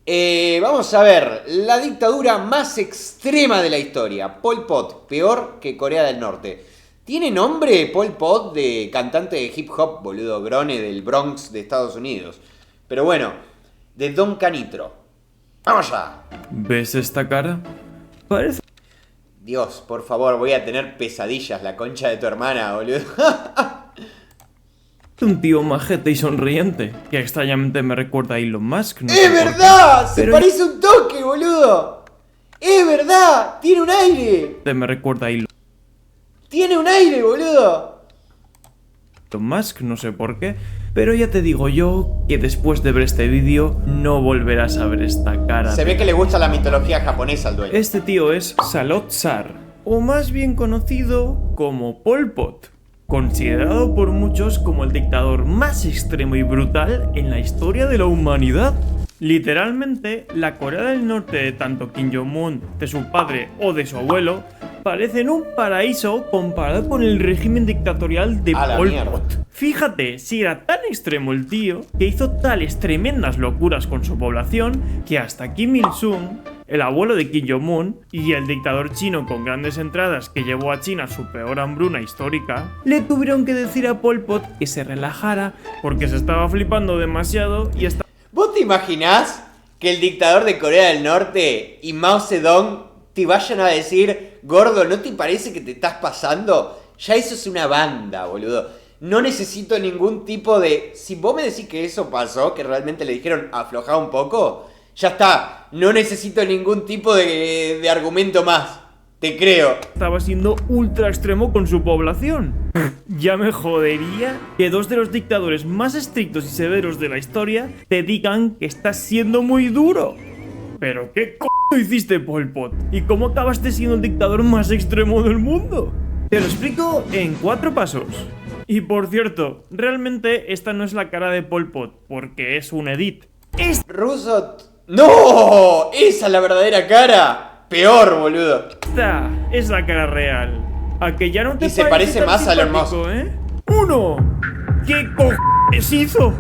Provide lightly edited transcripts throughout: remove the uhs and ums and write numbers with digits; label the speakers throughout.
Speaker 1: Vamos a ver, la dictadura más extrema de la historia. Pol Pot, peor que Corea del Norte. ¿Tiene nombre Pol Pot de cantante de hip hop, boludo, grone del Bronx de Estados Unidos? Pero bueno, de Don Canitro. ¡Vamos allá!
Speaker 2: ¿Ves esta cara? Parece
Speaker 1: Dios, por favor, voy a tener pesadillas, la concha de tu hermana, boludo.
Speaker 2: un tío majete y sonriente, que extrañamente me recuerda a Elon Musk. No
Speaker 1: ¡Es
Speaker 2: sé por qué,
Speaker 1: verdad! ¡Se
Speaker 2: pero
Speaker 1: parece un toque, boludo! ¡Es verdad! ¡Tiene un aire!
Speaker 2: me recuerda a Elon
Speaker 1: ¡Tiene un aire, boludo!
Speaker 2: Musk, no sé por qué, pero ya te digo yo que después de ver este vídeo no volverás a ver esta cara.
Speaker 1: Se ve que le gusta la mitología japonesa al dueño.
Speaker 2: Este tío es Salot Sar, o más bien conocido como Pol Pot, considerado por muchos como el dictador más extremo y brutal en la historia de la humanidad. Literalmente, la Corea del Norte de tanto Kim Jong-un, de su padre o de su abuelo, parecen un paraíso comparado con el régimen dictatorial de Pol Pot. Fíjate, si era tan extremo el tío, que hizo tales tremendas locuras con su población, que hasta Kim Il-sung, el abuelo de Kim Jong-un, y el dictador chino con grandes entradas que llevó a China a su peor hambruna histórica, le tuvieron que decir a Pol Pot que se relajara porque se estaba flipando demasiado y estaba...
Speaker 1: ¿Vos te imaginás que el dictador de Corea del Norte y Mao Zedong te vayan a decir, gordo, ¿no te parece que te estás pasando? Ya eso es una banda, boludo. No necesito ningún tipo de... Si vos me decís que eso pasó, que realmente le dijeron aflojá un poco, ya está. No necesito ningún tipo de argumento más. Te creo.
Speaker 2: Estaba siendo ultra extremo con su población. Ya me jodería que dos de los dictadores más estrictos y severos de la historia te digan que estás siendo muy duro. Pero ¿qué hiciste, Pol Pot? ¿Y cómo acabaste siendo el dictador más extremo del mundo? Te lo explico en 4 pasos. Y por cierto, realmente esta no es la cara de Pol Pot, porque es un edit.
Speaker 1: Ruso... ¡No! ¡Esa es la verdadera cara! Peor, boludo.
Speaker 2: Esta es la cara real. A que ya no te
Speaker 1: y se parece
Speaker 2: tan
Speaker 1: más a Elon Musk.
Speaker 2: ¿Eh? ¡Uno! ¿Qué cojones hizo?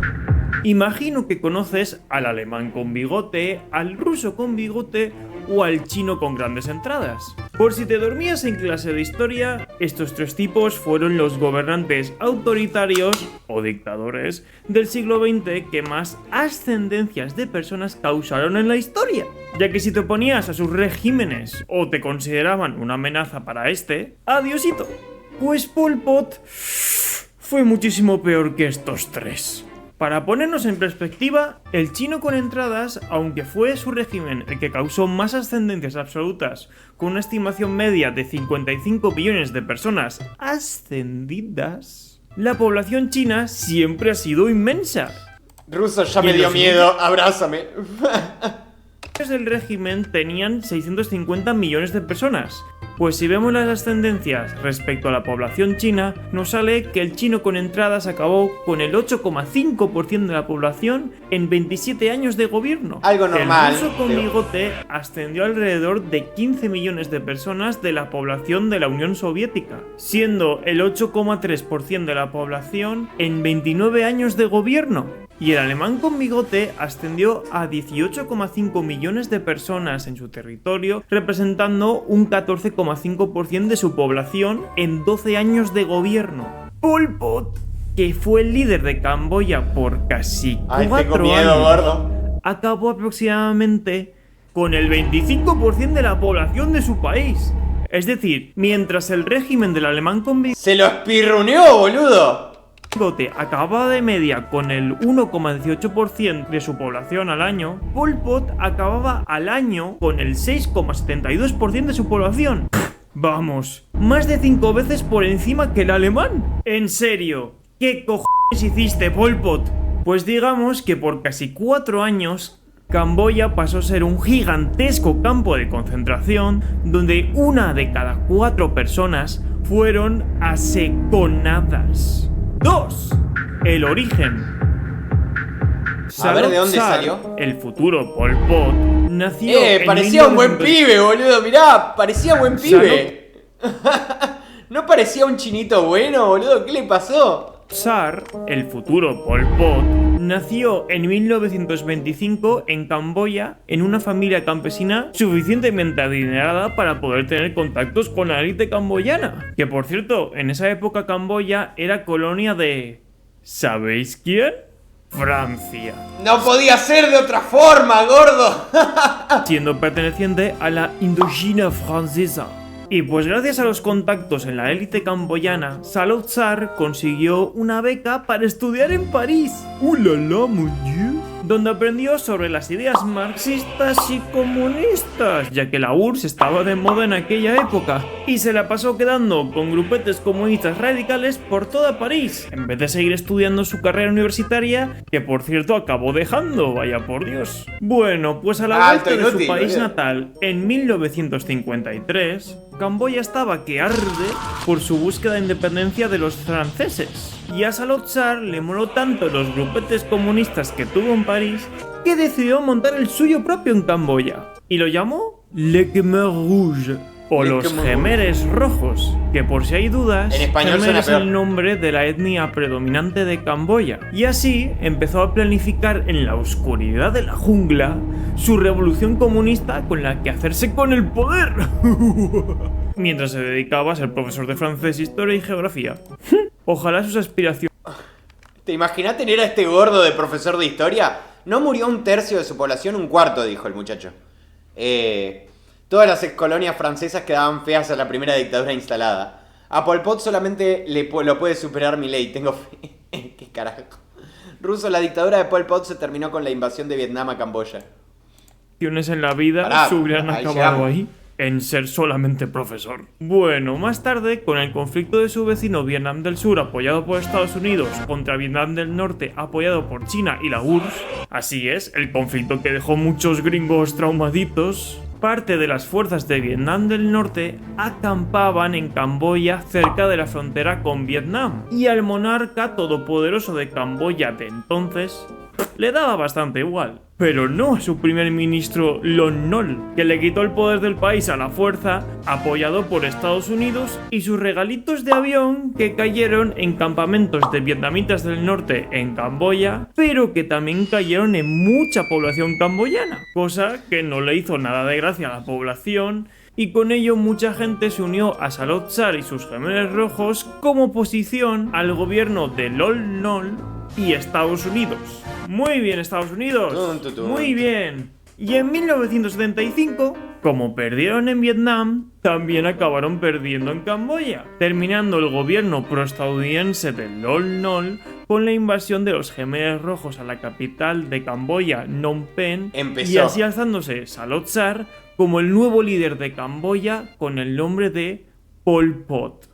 Speaker 2: Imagino que conoces al alemán con bigote, al ruso con bigote o al chino con grandes entradas. Por si te dormías en clase de historia, estos 3 tipos fueron los gobernantes autoritarios o dictadores del siglo XX que más ascendencias de personas causaron en la historia. Ya que si te oponías a sus regímenes o te consideraban una amenaza para este, adiosito. Pues Pol Pot fue muchísimo peor que estos 3. Para ponernos en perspectiva, el chino con entradas, aunque fue su régimen el que causó más ascendencias absolutas, con una estimación media de 55 millones de personas ascendidas, la población china siempre ha sido inmensa.
Speaker 1: Ruso, ya me dio miedo, abrázame.
Speaker 2: El régimen tenían 650 millones de personas. Pues si vemos las ascendencias respecto a la población china, nos sale que el chino con entradas acabó con el 8,5% de la población en 27 años de gobierno.
Speaker 1: Algo normal.
Speaker 2: El ruso con bigote ascendió alrededor de 15 millones de personas de la población de la Unión Soviética, siendo el 8,3% de la población en 29 años de gobierno. Y el alemán con bigote ascendió a 18,5 millones de personas en su territorio, representando un 14,5% de su población en 12 años de gobierno. Pol Pot, que fue el líder de Camboya por casi 4 años,
Speaker 1: gordo.
Speaker 2: acabó aproximadamente con el 25% de la población de su país. Es decir, mientras el régimen del alemán con bigote
Speaker 1: ¡se lo espirruneó, boludo!
Speaker 2: acababa de media con el 1,18% de su población al año, Pol Pot acababa al año con el 6,72% de su población. Vamos, más de 5 veces por encima que el alemán. En serio, ¿qué cojones hiciste, Pol Pot? Pues digamos que por casi 4 años Camboya pasó a ser un gigantesco campo de concentración donde 1 de cada 4 personas fueron asesinadas. 2. El origen.
Speaker 1: A ver, ¿de dónde salió?
Speaker 2: El futuro Pol Pot nació en
Speaker 1: parecía un buen pibe, boludo, mirá, parecía buen pibe. ¿No parecía un chinito bueno, boludo? ¿Qué le pasó?
Speaker 2: Sar, el futuro Pol Pot, nació en 1925 en Camboya en una familia campesina suficientemente adinerada para poder tener contactos con la élite camboyana. Que por cierto, en esa época Camboya era colonia de... ¿sabéis quién? Francia.
Speaker 1: No podía ser de otra forma, gordo.
Speaker 2: Siendo perteneciente a la Indochina francesa. Y pues gracias a los contactos en la élite camboyana, Salotsar consiguió una beca para estudiar en París. ¡Oh la la, mon Dieu! Donde aprendió sobre las ideas marxistas y comunistas, ya que la URSS estaba de moda en aquella época, y se la pasó quedando con grupetes comunistas radicales por toda París, en vez de seguir estudiando su carrera universitaria, que por cierto acabó dejando, vaya por Dios. Bueno, pues a la vuelta de su país natal, en 1953, Camboya estaba que arde por su búsqueda de independencia de los franceses. Y a Salotsar le moló tanto los grupetes comunistas que tuvo en París que decidió montar el suyo propio en Camboya. Y lo llamó Le Khmer Rouge, o los Khmeres Rojos, que por si hay dudas,
Speaker 1: en español
Speaker 2: Khmer es
Speaker 1: peor.
Speaker 2: el nombre de la etnia predominante de Camboya. Y así empezó a planificar en la oscuridad de la jungla su revolución comunista con la que hacerse con el poder. Mientras se dedicaba a ser profesor de francés, historia y geografía. Ojalá sus aspiraciones...
Speaker 1: ¿Te imaginas tener a este gordo de profesor de historia? No murió un tercio de su población, un cuarto, dijo el muchacho. Todas las excolonias francesas quedaban feas a la primera dictadura instalada. A Pol Pot solamente lo puede superar Milei, tengo fe. ¿Qué carajo? Ruso, la dictadura de Pol Pot se terminó con la invasión de Vietnam a Camboya.
Speaker 2: En la vida
Speaker 1: Pará,
Speaker 2: se hubieran
Speaker 1: ahí
Speaker 2: acabado
Speaker 1: llegamos.
Speaker 2: ahí en ser solamente profesor. Bueno, más tarde, con el conflicto de su vecino Vietnam del Sur apoyado por Estados Unidos contra Vietnam del Norte apoyado por China y la URSS, así es, el conflicto que dejó muchos gringos traumaditos, parte de las fuerzas de Vietnam del Norte acampaban en Camboya cerca de la frontera con Vietnam, y al monarca todopoderoso de Camboya de entonces le daba bastante igual. Pero no a su primer ministro Lon Nol, que le quitó el poder del país a la fuerza, apoyado por Estados Unidos, y sus regalitos de avión que cayeron en campamentos de vietnamitas del norte en Camboya, pero que también cayeron en mucha población camboyana, cosa que no le hizo nada de gracia a la población, y con ello mucha gente se unió a Salotsar y sus Khmeres Rojos como oposición al gobierno de Lon Nol y Estados Unidos. Muy bien, Estados Unidos. Muy bien. Y en 1975, como perdieron en Vietnam, también acabaron perdiendo en Camboya, terminando el gobierno proestadounidense de Lon Nol con la invasión de los Khmeres Rojos a la capital de Camboya, Phnom Penh, y así alzándose Salotsar como el nuevo líder de Camboya con el nombre de Pol Pot.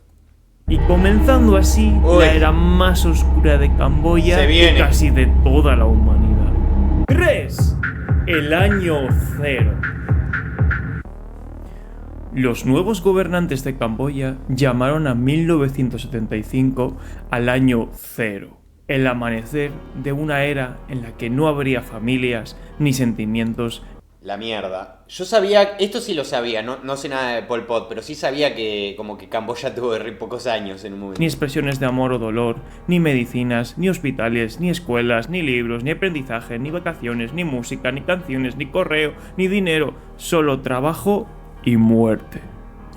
Speaker 2: Y comenzando así la era más oscura de Camboya y casi de toda la humanidad. 3. El año 0. Los nuevos gobernantes de Camboya llamaron a 1975 al año 0, el amanecer de una era en la que no habría familias ni sentimientos.
Speaker 1: La mierda. Yo sabía, esto sí lo sabía, no sé nada de Pol Pot, pero sí sabía que como que Camboya tuvo re pocos años en un momento.
Speaker 2: Ni expresiones de amor o dolor, ni medicinas, ni hospitales, ni escuelas, ni libros, ni aprendizaje, ni vacaciones, ni música, ni canciones, ni correo, ni dinero, solo trabajo y muerte.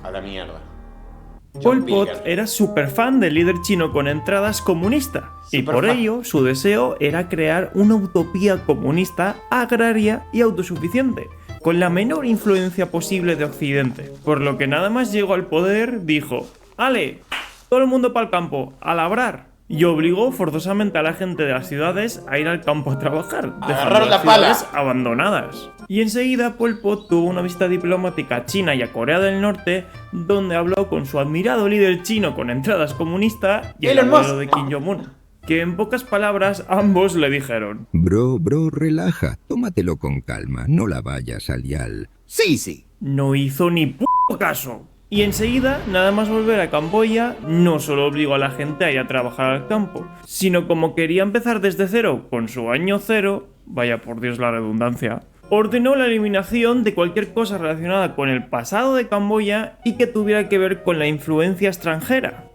Speaker 1: A la mierda.
Speaker 2: Pol Pot era súper fan del líder chino con entradas comunista, y por ello su deseo era crear una utopía comunista, agraria y autosuficiente, con la menor influencia posible de Occidente. Por lo que nada más llegó al poder, dijo: ¡Ale! Todo el mundo para el campo, a labrar. Y obligó forzosamente a la gente de las ciudades a ir al campo a trabajar, dejando las ciudades abandonadas. Y enseguida Pol Pot tuvo una visita diplomática a China y a Corea del Norte, donde habló con su admirado líder chino con entradas comunista y el abuelo de Kim Jong-un, que en pocas palabras ambos le dijeron:
Speaker 3: Bro, relaja, tómatelo con calma, no la vayas a liar.
Speaker 1: Sí.
Speaker 2: No hizo ni puto caso. Y enseguida, nada más volver a Camboya, no solo obligó a la gente a ir a trabajar al campo, sino como quería empezar desde cero, con su año 0, vaya por Dios la redundancia, ordenó la eliminación de cualquier cosa relacionada con el pasado de Camboya y que tuviera que ver con la influencia extranjera.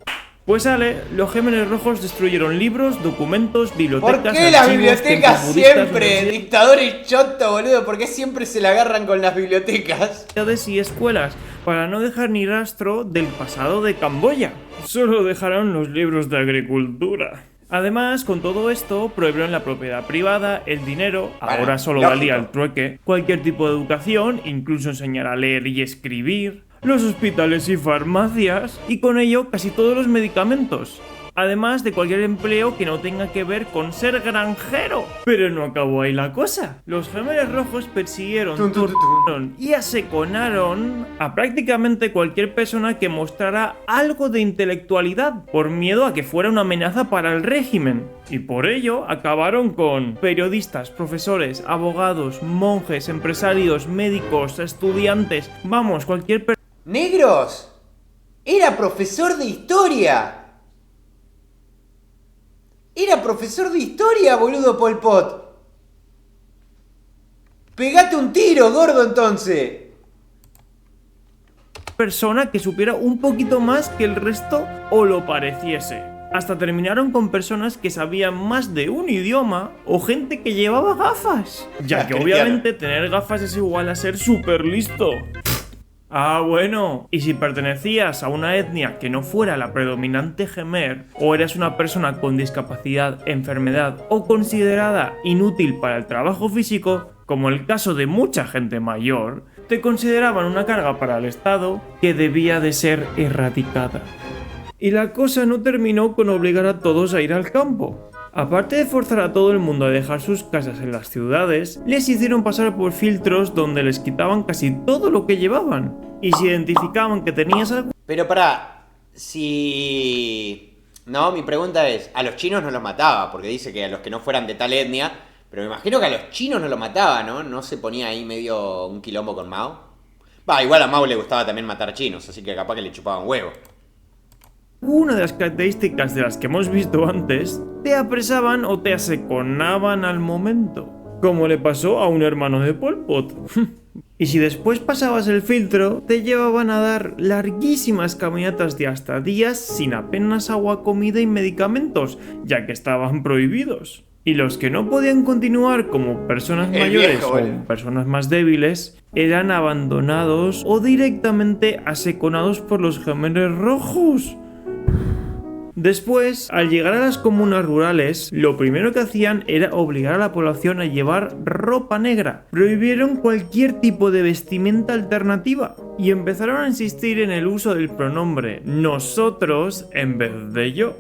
Speaker 2: Pues Ale, los Gemeres Rojos destruyeron libros, documentos, bibliotecas,
Speaker 1: ¿Por qué las
Speaker 2: archivos,
Speaker 1: bibliotecas
Speaker 2: templos budistas,
Speaker 1: siempre?
Speaker 2: universidades
Speaker 1: Dictadores choto, boludo. ¿Por qué siempre se la agarran con las bibliotecas?
Speaker 2: y escuelas, para no dejar ni rastro del pasado de Camboya. Solo dejaron los libros de agricultura. Además, con todo esto, prohibieron la propiedad privada, el dinero, ahora solo
Speaker 1: lógico.
Speaker 2: valía el trueque, cualquier tipo de educación, incluso enseñar a leer y escribir, los hospitales y farmacias, y con ello casi todos los medicamentos. Además de cualquier empleo que no tenga que ver con ser granjero. Pero no acabó ahí la cosa. Los Gemeres Rojos persiguieron, torturaron y aseconaron a prácticamente cualquier persona que mostrara algo de intelectualidad, por miedo a que fuera una amenaza para el régimen. Y por ello acabaron con periodistas, profesores, abogados, monjes, empresarios, médicos, estudiantes, vamos, cualquier persona.
Speaker 1: ¡Negros! ¡Era profesor de historia! Era profesor de historia, boludo Pol Pot. Pegate un tiro, gordo, entonces.
Speaker 2: Persona que supiera un poquito más que el resto o lo pareciese. Hasta terminaron con personas que sabían más de un idioma o gente que llevaba gafas. Ya que obviamente tener gafas es igual a ser súper listo. Ah, bueno, y si pertenecías a una etnia que no fuera la predominante Gemer, o eras una persona con discapacidad, enfermedad o considerada inútil para el trabajo físico, como el caso de mucha gente mayor, te consideraban una carga para el Estado que debía de ser erradicada. Y la cosa no terminó con obligar a todos a ir al campo. Aparte de forzar a todo el mundo a dejar sus casas en las ciudades, les hicieron pasar por filtros donde les quitaban casi todo lo que llevaban. Y si identificaban que tenías algo...
Speaker 1: Pero pará, si... No, mi pregunta es, a los chinos no los mataba, porque dice que a los que no fueran de tal etnia, pero me imagino que a los chinos no los mataba, ¿no? ¿No se ponía ahí medio un quilombo con Mao? Va, igual a Mao le gustaba también matar chinos, así que capaz que le chupaban huevo.
Speaker 2: Una de las características de las que hemos visto antes, te apresaban o te aseconaban al momento, como le pasó a un hermano de Pol Pot. Y si después pasabas el filtro, te llevaban a dar larguísimas caminatas de hasta días sin apenas agua, comida y medicamentos, ya que estaban prohibidos. Y los que no podían continuar como personas mayores o personas más débiles, eran abandonados o directamente aseconados por los Gemeres Rojos. Después, al llegar a las comunas rurales, lo primero que hacían era obligar a la población a llevar ropa negra. Prohibieron cualquier tipo de vestimenta alternativa y empezaron a insistir en el uso del pronombre nosotros en vez de yo.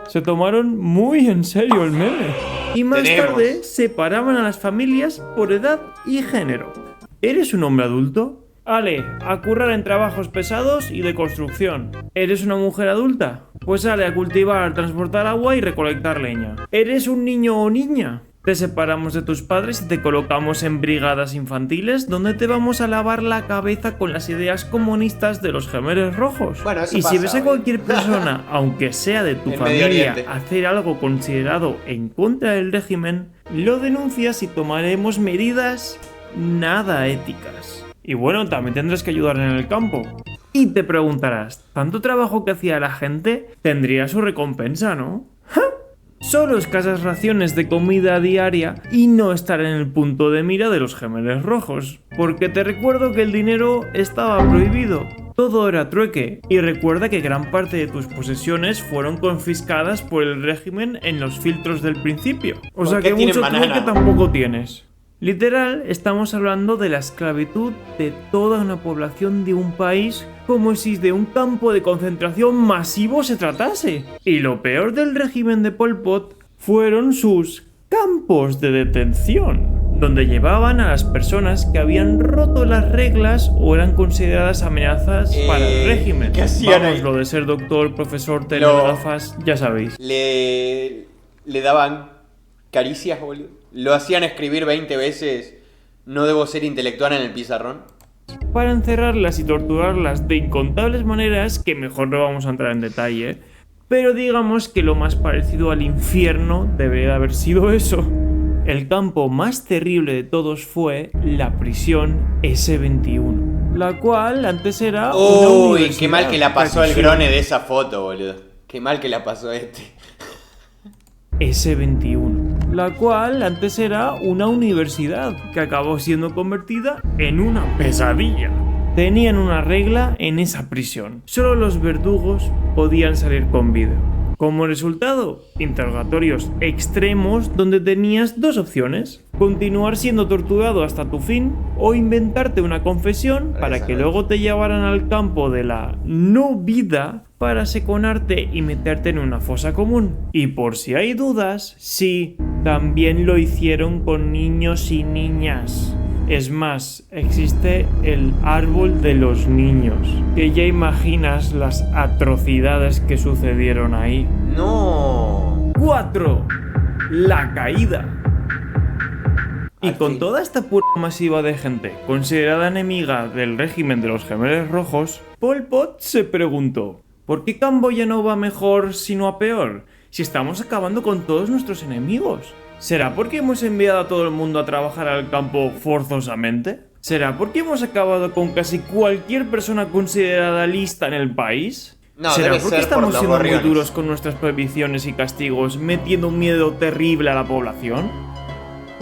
Speaker 2: Se tomaron muy en serio el meme. Y más tarde separaban a las familias por edad y género. ¿Eres un hombre adulto? Ale, a currar en trabajos pesados y de construcción. ¿Eres una mujer adulta? Pues sale a cultivar, transportar agua y recolectar leña. ¿Eres un niño o niña? Te separamos de tus padres y te colocamos en brigadas infantiles donde te vamos a lavar la cabeza con las ideas comunistas de los Gemeres Rojos.
Speaker 1: Bueno, eso
Speaker 2: y
Speaker 1: pasa,
Speaker 2: si ves a cualquier persona, aunque sea de tu familia, hacer algo considerado en contra del régimen, lo denuncias y tomaremos medidas nada éticas. Y bueno, también tendrás que ayudar en el campo. Y te preguntarás, ¿tanto trabajo que hacía la gente tendría su recompensa, no? ¡Ja! Solo escasas raciones de comida diaria y no estar en el punto de mira de los Gemeres Rojos. Porque te recuerdo que el dinero estaba prohibido. Todo era trueque. Y recuerda que gran parte de tus posesiones fueron confiscadas por el régimen en los filtros del principio. O sea que mucho trueque tampoco tienes. Literal, estamos hablando de la esclavitud de toda una población de un país como si de un campo de concentración masivo se tratase. Y lo peor del régimen de Pol Pot fueron sus campos de detención, donde llevaban a las personas que habían roto las reglas o eran consideradas amenazas para el régimen.
Speaker 1: ¿Qué hacían ahí?
Speaker 2: Lo de ser doctor, profesor, tener gafas, ya sabéis.
Speaker 1: Le daban caricias, boludo. Lo hacían escribir 20 veces "no debo ser intelectual" en el pizarrón.
Speaker 2: Para encerrarlas y torturarlas de incontables maneras que mejor no vamos a entrar en detalle, pero digamos que lo más parecido al infierno debería de haber sido eso. El campo más terrible de todos fue la prisión S21, la cual antes era una universidad.
Speaker 1: Uy, qué mal que la pasó el Grone de esa foto, boludo. Qué mal que la pasó este.
Speaker 2: S-21, la cual antes era una universidad que acabó siendo convertida en una pesadilla. Tenían una regla en esa prisión: solo los verdugos podían salir con vida. Como resultado, interrogatorios extremos donde tenías dos opciones: continuar siendo torturado hasta tu fin o inventarte una confesión para que luego te llevaran al campo de la no vida para seconarte y meterte en una fosa común. Y por si hay dudas, sí, también lo hicieron con niños y niñas. Es más, existe el árbol de los niños, que ya imaginas las atrocidades que sucedieron ahí.
Speaker 1: No.
Speaker 2: 4. La caída. Y con toda esta pura masiva de gente considerada enemiga del régimen de los Gemelos Rojos, Pol Pot se preguntó: ¿por qué Camboya no va mejor sino a peor, si estamos acabando con todos nuestros enemigos? ¿Será porque hemos enviado a todo el mundo a trabajar al campo forzosamente? ¿Será porque hemos acabado con casi cualquier persona considerada lista en el país?
Speaker 1: No,
Speaker 2: ¿será
Speaker 1: debe
Speaker 2: porque
Speaker 1: ser
Speaker 2: estamos
Speaker 1: por los
Speaker 2: siendo muy
Speaker 1: gorriones.
Speaker 2: duros con nuestras prohibiciones y castigos, metiendo un miedo terrible a la población?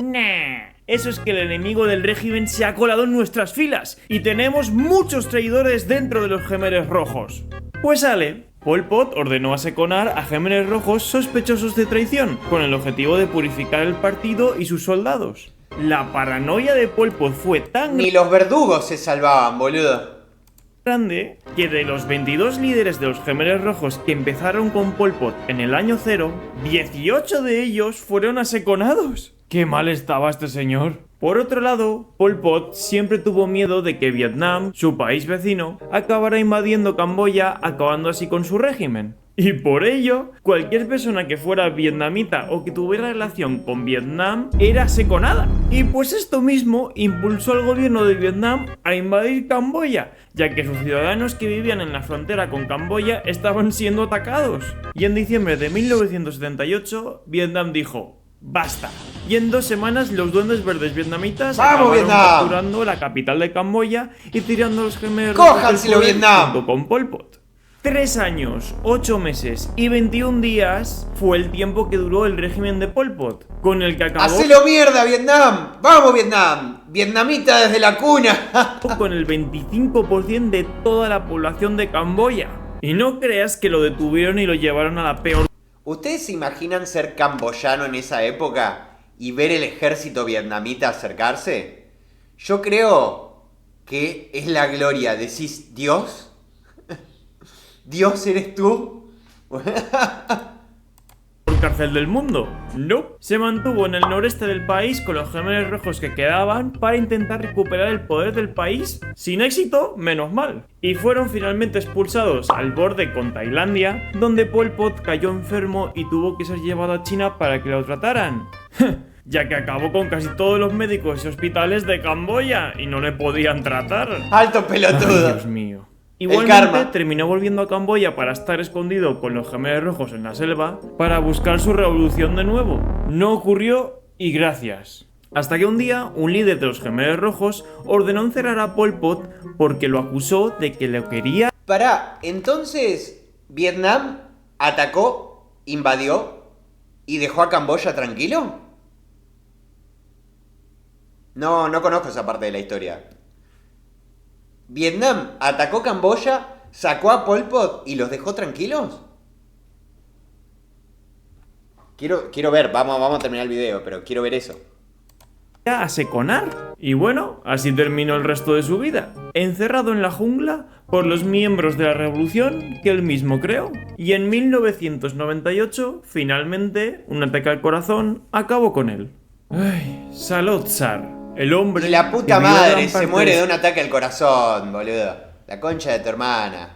Speaker 2: Nah, eso es que el enemigo del régimen se ha colado en nuestras filas y tenemos muchos traidores dentro de los Gemelos Rojos. Pues sale. Pol Pot ordenó aseconar a Gemelos Rojos sospechosos de traición, con el objetivo de purificar el partido y sus soldados. La paranoia de Pol Pot fue tan
Speaker 1: Ni los verdugos se salvaban, boludo.
Speaker 2: grande que de los 22 líderes de los Gemelos Rojos que empezaron con Pol Pot en el año 0, 18 de ellos fueron aseconados. ¡Qué mal estaba este señor! Por otro lado, Pol Pot siempre tuvo miedo de que Vietnam, su país vecino, acabara invadiendo Camboya, acabando así con su régimen. Y por ello, cualquier persona que fuera vietnamita o que tuviera relación con Vietnam era aseconada. Y pues esto mismo impulsó al gobierno de Vietnam a invadir Camboya, ya que sus ciudadanos que vivían en la frontera con Camboya estaban siendo atacados. Y en diciembre de 1978, Vietnam dijo: ¡basta! Y en 2 semanas los duendes verdes vietnamitas
Speaker 1: ¡Vamos,
Speaker 2: acabaron
Speaker 1: Vietnam!
Speaker 2: capturando la capital de Camboya y tirando a los Gemelos Rojos del
Speaker 1: ¡Cójanselo,
Speaker 2: poder
Speaker 1: Vietnam!
Speaker 2: junto con Pol Pot. 3 años, 8 meses y 21 días fue el tiempo que duró el régimen de Pol Pot, con el que acabó
Speaker 1: ¡Hacelo mierda, Vietnam! ¡Vamos, Vietnam! ¡Vietnamita desde la cuna!
Speaker 2: con el 25% de toda la población de Camboya. Y no creas que lo detuvieron y lo llevaron a la peor.
Speaker 1: ¿Ustedes se imaginan ser camboyano en esa época y ver el ejército vietnamita acercarse? Yo creo que es la gloria. ¿Decís Dios? ¿Dios eres tú?
Speaker 2: Cárcel del mundo. No. Se mantuvo en el noreste del país con los Gemelos Rojos que quedaban para intentar recuperar el poder del país. Sin éxito, menos mal. Y fueron finalmente expulsados al borde con Tailandia, donde Pol Pot cayó enfermo y tuvo que ser llevado a China para que lo trataran. Ya que acabó con casi todos los médicos y hospitales de Camboya y no le podían tratar.
Speaker 1: ¡Alto pelotudo!
Speaker 2: Ay, Dios mío.
Speaker 1: El
Speaker 2: Igualmente
Speaker 1: karma.
Speaker 2: terminó volviendo a Camboya para estar escondido con los Gemelos Rojos en la selva para buscar su revolución de nuevo. No ocurrió y gracias. Hasta que un día un líder de los Gemelos Rojos ordenó encerrar a Pol Pot porque lo acusó de que lo quería.
Speaker 1: Pará, entonces Vietnam atacó, invadió y dejó a Camboya tranquilo. No conozco esa parte de la historia. Vietnam atacó Camboya, sacó a Pol Pot y los dejó tranquilos. Quiero ver, vamos a terminar el video, pero quiero ver eso.
Speaker 2: A aseconar. Y bueno, así terminó el resto de su vida, encerrado en la jungla por los miembros de la revolución que él mismo creó. Y en 1998, finalmente, un ataque al corazón acabó con él. Ay, Salotzar, el hombre
Speaker 1: Y la puta
Speaker 2: que vivió
Speaker 1: madre
Speaker 2: gran
Speaker 1: se
Speaker 2: parte
Speaker 1: muere
Speaker 2: de
Speaker 1: de un ataque al corazón, boludo. La concha de tu hermana.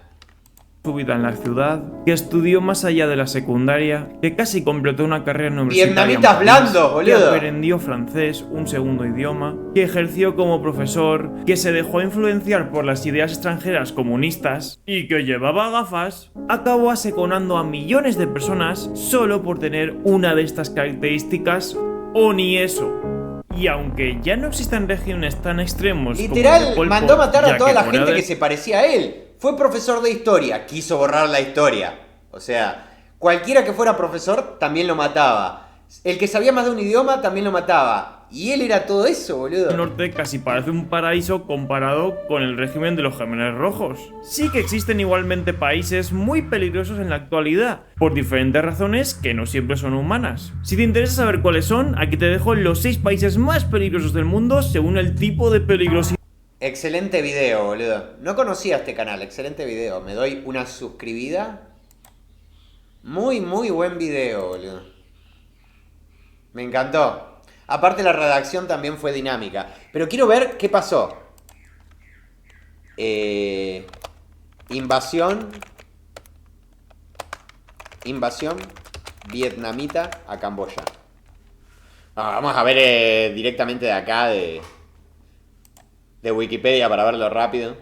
Speaker 2: su vida en la ciudad, que estudió más allá de la secundaria, que casi completó una carrera universitaria en
Speaker 1: Vietnamitas
Speaker 2: París,
Speaker 1: blandos,
Speaker 2: que
Speaker 1: boludo.
Speaker 2: aprendió francés, un segundo idioma, que ejerció como profesor, que se dejó influenciar por las ideas extranjeras comunistas y que llevaba gafas, acabó aseconando a millones de personas solo por tener una de estas características o ni eso. Y aunque ya no existen regímenes tan extremos como el de
Speaker 1: Literal,
Speaker 2: Pol
Speaker 1: mandó
Speaker 2: Pot,
Speaker 1: matar
Speaker 2: ya
Speaker 1: a toda
Speaker 2: que
Speaker 1: la
Speaker 2: Corea
Speaker 1: gente
Speaker 2: del
Speaker 1: que se parecía a él. Fue profesor de historia, quiso borrar la historia. O sea, cualquiera que fuera profesor también lo mataba. El que sabía más de un idioma también lo mataba. Y él era todo eso, boludo.
Speaker 2: El norte casi parece un paraíso comparado con el régimen de los Gemeres Rojos. Sí que existen igualmente países muy peligrosos en la actualidad, por diferentes razones que no siempre son humanas. Si te interesa saber cuáles son, aquí te dejo los 6 países más peligrosos del mundo según el tipo de peligrosidad.
Speaker 1: Excelente video, boludo. No conocía este canal, excelente video. Me doy una suscribida. Muy buen video, boludo. Me encantó. Aparte la redacción también fue dinámica. Pero quiero ver qué pasó. Invasión vietnamita a Camboya. Vamos a ver directamente de acá, de Wikipedia, para verlo rápido.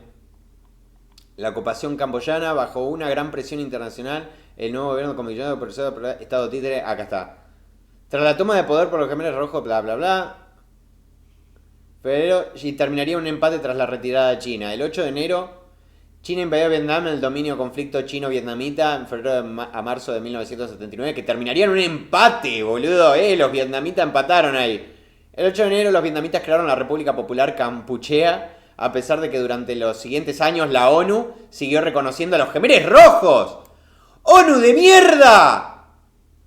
Speaker 1: La ocupación camboyana bajo una gran presión internacional. El nuevo gobierno comisionado por el Estado títere. Acá está. Tras la toma de poder por los Gemeres Rojos, bla bla bla. Febrero, y terminaría un empate tras la retirada de China. El 8 de enero, China invadió Vietnam en el dominio conflicto chino-vietnamita en febrero a marzo de 1979, que terminaría en un empate, boludo. Los vietnamitas empataron ahí. El 8 de enero los vietnamitas crearon la República Popular Kampuchea, a pesar de que durante los siguientes años la ONU siguió reconociendo a los Gemeres Rojos. ¡ONU de mierda!